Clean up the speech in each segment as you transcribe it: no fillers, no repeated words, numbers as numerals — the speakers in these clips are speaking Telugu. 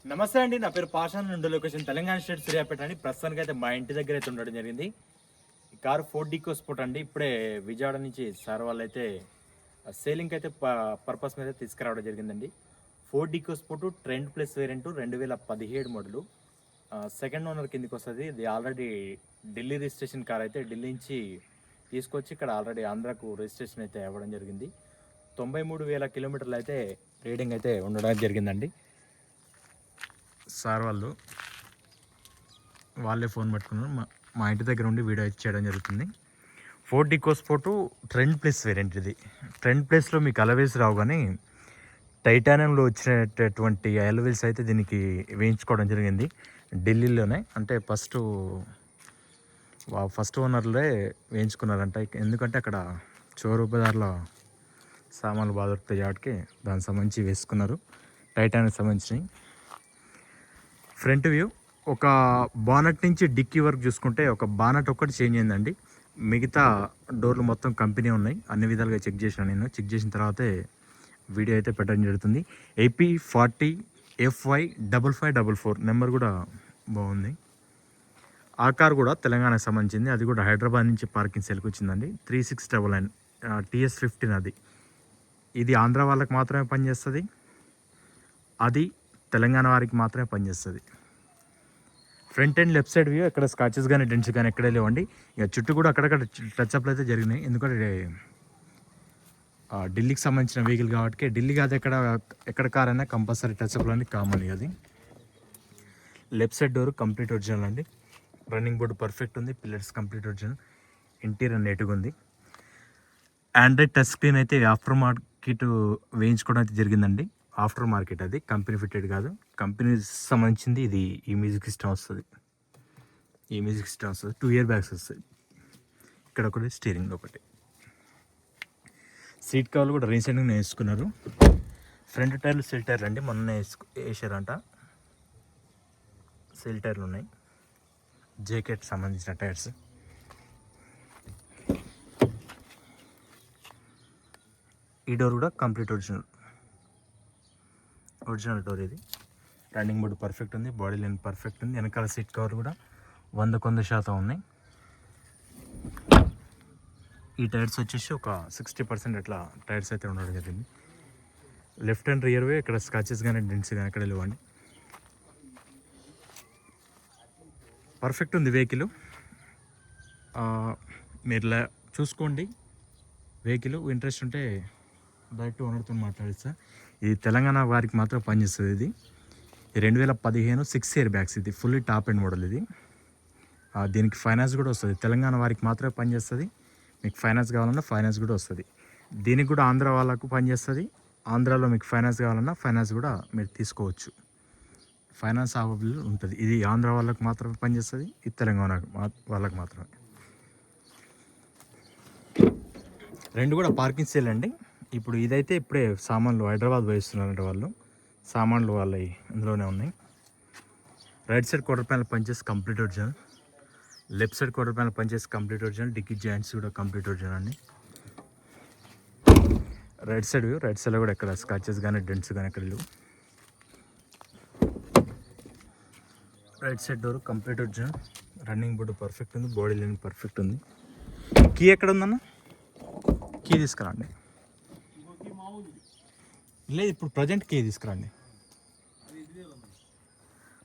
నమస్తే అండి, నా పేరు పాషాన్ నుండి లొకేషన్ తెలంగాణ స్టేట్ సూర్యాపేట అండి. ప్రస్తుతానికి అయితే మా ఇంటి దగ్గర అయితే ఉండడం జరిగింది. ఈ కారు ఫోర్డ్ ఈకోస్పోర్ట్ అండి. ఇప్పుడే విజయవాడ నుంచి సార్ వాళ్ళు అయితే సేలింగ్ అయితే పర్పస్ మీద తీసుకురావడం జరిగిందండి. Ford EcoSport trend plus variant 2017 model. Second owner కిందకి వస్తుంది. ఇది ఆల్రెడీ ఢిల్లీ రిజిస్ట్రేషన్ కార్ అయితే ఢిల్లీ నుంచి తీసుకొచ్చి ఇక్కడ ఆల్రెడీ ఆంధ్రాకు రిజిస్ట్రేషన్ అయితే అవ్వడం జరిగింది. 93,000 కిలోమీటర్లు అయితే రీడింగ్ అయితే ఉండడం జరిగిందండి. సార్ వాళ్ళే ఫోన్ పట్టుకున్నారు. మా ఇంటి దగ్గర ఉండి వీడియో చేయడం జరుగుతుంది. Ford EcoSport trend plus variant. ఇది ట్రెండ్ ప్లస్లో మీకు అలవేస్ రావు, కానీ టైటానియంలో వచ్చినటువంటి అలవేస్ అయితే దీనికి వేయించుకోవడం జరిగింది ఢిల్లీలోనే. అంటే ఫస్ట్ ఓనర్లే వేయించుకున్నారంట. ఎందుకంటే అక్కడ చోరు బజార్లో సామాన్లు బాగా దొరుకుతాయి కాబట్టి దానికి సంబంధించి వేసుకున్నారు. టైటానియం సంబంధించినవి. ఫ్రంట్ వ్యూ ఒక బానట్ నుంచి డిక్కీ వరకు చూసుకుంటే ఒక బానట్ ఒక్కటి చేంజ్ అయిందండి. మిగతా డోర్లు మొత్తం కంపెనీ ఉన్నాయి. అన్ని విధాలుగా చెక్ చేశాను నేను. చెక్ చేసిన తర్వాతే వీడియో అయితే పెట్టడం జరుగుతుంది. AP40FY5544 నెంబర్ కూడా బాగుంది. ఆ కార్ కూడా తెలంగాణకు సంబంధించింది. అది కూడా హైదరాబాద్ నుంచి పార్కింగ్ సెల్కి వచ్చిందండి. 3699 TS15 అది. ఇది ఆంధ్ర వాళ్ళకి మాత్రమే పనిచేస్తుంది. అది తెలంగాణ వారికి మాత్రమే పనిచేస్తుంది. Front and left side view ఎక్కడ స్కాచెస్ కానీ డెంట్స్ కానీ ఎక్కడే లేవండి. ఇక చుట్టూ కూడా అక్కడక్కడ టచ్అప్లు అయితే జరిగినాయి. ఎందుకంటే ఢిల్లీకి సంబంధించిన వెహికల్ కాబట్టి ఢిల్లీ కాదు, ఎక్కడ కార్ అయినా కంపల్సరీ టచ్అప్లు అని కామన్. అది left side door complete original అండి. రన్నింగ్ బోర్డు పర్ఫెక్ట్ ఉంది. Pillars complete original. ఇంటీరియర్ నీట్గా ఉంది. ఆండ్రాయిడ్ టచ్ స్క్రీన్ అయితే ఆఫ్టర్ మార్కెట్ వేయించుకోవడం అయితే జరిగిందండి. ఆఫ్టర్ మార్కెట్, అది కంపెనీ ఫిట్టెడ్ కాదు. కంపెనీ సంబంధించింది. ఇది ఈ మ్యూజిక్ సిస్టమ్ వస్తుంది. 2 ఇయర్ బ్యాగ్స్ వస్తాయి. ఇక్కడ ఒకటి, స్టీరింగ్ ఒకటి. సీట్ కవర్లు కూడా రీసెంట్గా వేసుకున్నారు. ఫ్రంట్ టైర్లు సెల్ టైర్లు అండి, మొన్న వేసారంట. సెల్ టైర్లు ఉన్నాయి. జేకెట్ సంబంధించిన టైర్స్. ఈ డోర్ కూడా కంప్లీట్ ఒరిజినల్ డోర్. ఇది రన్నింగ్ బోర్డు పర్ఫెక్ట్ ఉంది. బాడీ లైన్ పర్ఫెక్ట్ ఉంది. వెనకాల సీట్ కవర్ కూడా 100% ఉన్నాయి. ఈ టైర్స్ వచ్చేసి ఒక 60% అట్లా టైర్స్ అయితే ఉండడం జరిగింది. లెఫ్ట్ అండ్ రియర్ వే ఇక్కడ స్కాచెస్ కానీ డెంట్స్ కానీ ఎక్కడ లేవండి. పర్ఫెక్ట్ ఉంది వెహికల్. మీరు చూసుకోండి. వెహికల్ ఇంట్రెస్ట్ ఉంటే డైరెక్ట్ ఓనర్తో మాట్లాడిస్తా. ఇది తెలంగాణ వారికి మాత్రం పనిచేస్తుంది. ఇది 2015 6 ఇయర్ బ్యాగ్స్. ఇది ఫుల్లీ టాప్ అండ్ మోడల్. ఇది దీనికి ఫైనాన్స్ కూడా వస్తుంది. తెలంగాణ వారికి మాత్రమే పనిచేస్తుంది. మీకు ఫైనాన్స్ కావాలన్నా ఫైనాన్స్ కూడా వస్తుంది. దీనికి కూడా ఆంధ్ర వాళ్ళకు పనిచేస్తుంది. ఆంధ్రాలో మీకు ఫైనాన్స్ కావాలన్నా ఫైనాన్స్ కూడా మీరు తీసుకోవచ్చు. ఫైనాన్స్ అవైలబుల్ ఉంటుంది. ఇది ఆంధ్ర వాళ్ళకు మాత్రమే పనిచేస్తుంది. ఇది తెలంగాణ వాళ్ళకు మాత్రమే. రెండు కూడా పార్కింగ్ సేల్ అండి. ఇప్పుడు ఇదైతే ఇప్పుడే సామాన్లు హైదరాబాద్ పోయిస్తున్నారంటే వాళ్ళు. సామాన్లు వాళ్ళవి ఇందులోనే ఉన్నాయి. రైట్ సైడ్ క్వార్టర్ ప్యానల్ పనిచేసి complete original. Left side quarter panel పనిచేసి కంప్లీట్ ఒరిజినల్. డిక్కీ జాయింట్స్ కూడా కంప్లీట్ ఒరిజినల్ అండి. రైట్ సైడ్లో కూడా ఎక్కడ స్కాచెస్ కానీ డెంట్స్ కానీ ఎక్కడ లేవు. Right side door complete original. Running board perfect ఉంది. బాడీ లైన్ పర్ఫెక్ట్ ఉంది. కీ ఎక్కడ ఉందన్న? కీ తీసుకురండి. లేదు, ఇప్పుడు ప్రజెంట్ కీ తీసుకురండి.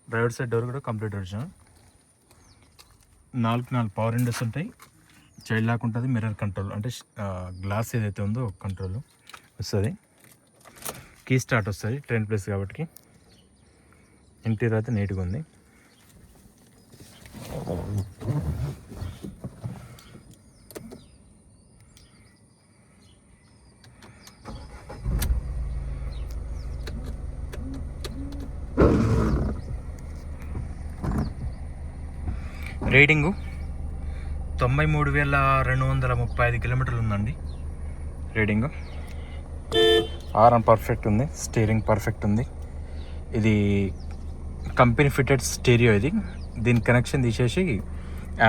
డ్రైవర్ సైడ్ డోర్ కూడా కంప్లీట్ ఒరిజినల్. 4 పవర్ విండోస్ ఉంటాయి. చైల్డ్ లాక్ ఉంటుంది. మిర్రర్ కంట్రోల్ అంటే గ్లాస్ ఏదైతే ఉందో కంట్రోల్ వస్తుంది. కీ స్టార్ట్ వస్తుంది. ట్రెండ్ ప్లేస్ కాబట్టి. ఇంటీరియర్ అయితే నీట్గా ఉంది. రేటింగు 93,235 కిలోమీటర్లు ఉందండి. రేటింగు. హారన్ పర్ఫెక్ట్ ఉంది. స్టీరింగ్ పర్ఫెక్ట్ ఉంది. ఇది కంపెనీ ఫిట్టెడ్ స్టీరియో. ఇది దీని కనెక్షన్ తీసేసి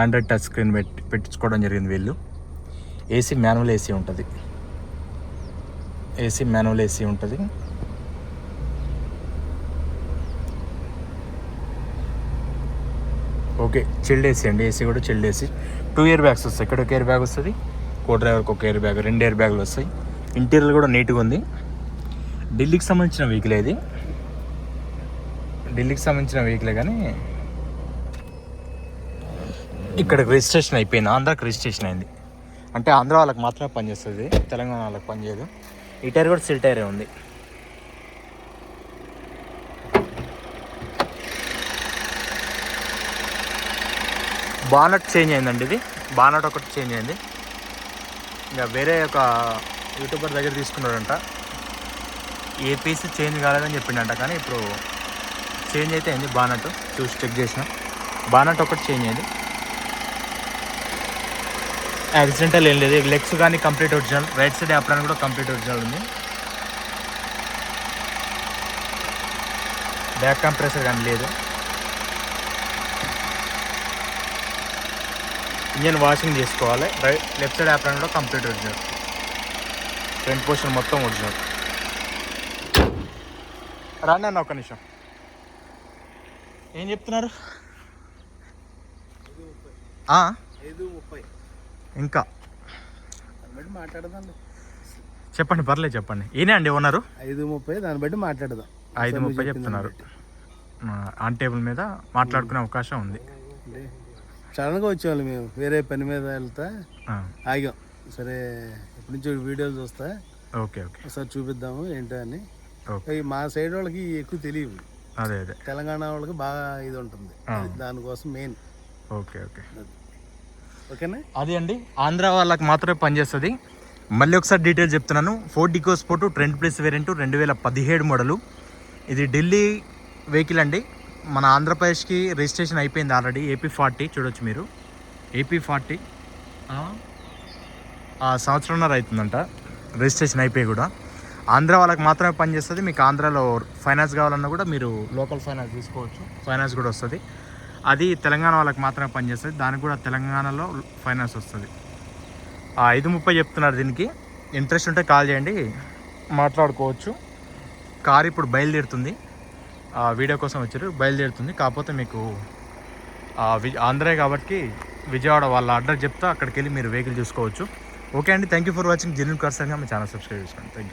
ఆండ్రాయిడ్ టచ్ స్క్రీన్ పెట్టించుకోవడం జరిగింది వీళ్ళు. ఏసీ మాన్యువల్ ఏసీ ఉంటుంది. ఓకే, చిల్డ్ ఏసీ అండి, ఏసీ కూడా చిల్డ్ ఏసీ. 2 ఇయర్ బ్యాగ్స్ వస్తాయి. ఇక్కడ ఒక ఎయిర్ బ్యాగ్ వస్తుంది, కో డ్రైవర్కి ఒక ఎయిర్ బ్యాగ్, 2 ఎయిర్ బ్యాగులు వస్తాయి. ఇంటీరియర్ కూడా నీట్గా ఉంది. ఢిల్లీకి సంబంధించిన వెహికల్ ఇది, ఢిల్లీకి సంబంధించిన వెహికలే కానీ ఇక్కడికి రిజిస్ట్రేషన్ అయిపోయింది, ఆంధ్రాకి రిజిస్ట్రేషన్ అయింది. అంటే ఆంధ్ర వాళ్ళకి మాత్రమే పనిచేస్తుంది, తెలంగాణ వాళ్ళకి పనిచేయదు. ఈ టైర్ కూడా సిల్ టైరే ఉంది. బానట్ చేంజ్ అయిందండి, ఇది బానట్ ఒకటి చేంజ్ అయింది. ఇంకా వేరే ఒక యూట్యూబర్ దగ్గర తీసుకున్నాడంట, ఏ పీస్ చేంజ్ కాలేదని చెప్పిండంట. కానీ ఇప్పుడు చేంజ్ అయితే అయింది బానట్, చూసి చెక్ చేసిన. బానట్ ఒకటి చేంజ్ అయింది. యాక్సిడెంటల్ ఏం లేదు. లెగ్స్ కానీ complete original, right side apron కూడా కంప్లీట్ ఒరిజినల్ ఉంది. బ్యాక్ కంప్రెసర్ కానీ లేదు. ఇంజన్ వాషింగ్ చేసుకోవాలి. లెఫ్ట్ సైడ్ అప్రాన్ కూడా కంప్లీట్ ఒరిజినల్, ఫ్రంట్ పోర్షన్ మొత్తం ఒరిజినల్. రాండి అన్న, ఒక్క నిమిషం. ఏం చెప్తున్నారు? 5:30 ఇంకా మాట్లాడదాం. చెప్పండి, పర్లేదు చెప్పండి. ఈయనే అండి ఓనరు. 5:30 దాన్ని బట్టి మాట్లాడదాం. 5:30 చెప్తున్నారు. ఆన్ టేబుల్ మీద మాట్లాడుకునే అవకాశం ఉంది. సడన్గా వచ్చేవాళ్ళు మేము, వేరే పని మీద వెళ్తా ఆగాం. సరే ఇప్పటి నుంచి వీడియోలు చూస్తా, ఓకే ఓకే, ఒకసారి చూపిద్దాము ఏంటో అని. ఓకే, మా సైడ్ వాళ్ళకి ఎక్కువ తెలియదు, అదే అదే తెలంగాణ వాళ్ళకి బాగా ఇది ఉంటుంది, దానికోసం మెయిన్. ఓకే ఓకే, ఓకేనా. అది అండి, ఆంధ్ర వాళ్ళకి మాత్రమే పనిచేస్తుంది. మళ్ళీ ఒకసారి డీటెయిల్స్ చెప్తున్నాను. Ford EcoSport trend plus variant 2017 model. ఇది ఢిల్లీ వెహికల్ అండి. మన ఆంధ్రప్రదేశ్కి రిజిస్ట్రేషన్ అయిపోయింది ఆల్రెడీ. AP40 చూడొచ్చు మీరు, AP40 సంవత్సరంన్నర అవుతుందంట రిజిస్ట్రేషన్ అయిపోయి కూడా. ఆంధ్ర వాళ్ళకి మాత్రమే పనిచేస్తుంది. మీకు ఆంధ్రాలో ఫైనాన్స్ కావాలన్నా కూడా మీరు లోకల్ ఫైనాన్స్ తీసుకోవచ్చు, ఫైనాన్స్ కూడా వస్తుంది. అది తెలంగాణ వాళ్ళకి మాత్రమే పనిచేస్తుంది, దానికి కూడా తెలంగాణలో ఫైనాన్స్ వస్తుంది. 5:30 చెప్తున్నారు. దీనికి ఇంట్రెస్ట్ ఉంటే కాల్ చేయండి, మాట్లాడుకోవచ్చు. కార్ ఇప్పుడు బయలుదేరుతుంది, వీడియో కోసం వచ్చారు, బయలుదేరుతుంది. కాకపోతే మీకు ఆంధ్రే కాబట్టి విజయవాడ వాళ్ళ అడ్రస్ చెప్తా, అక్కడికి వెళ్ళి మీరు వెహికల్ చూసుకోవచ్చు. ఓకే అండి, thank you for watching genuine cars. మీ ఛానల్ సబ్స్క్రైబ్ చేసుకోండి. Thank you.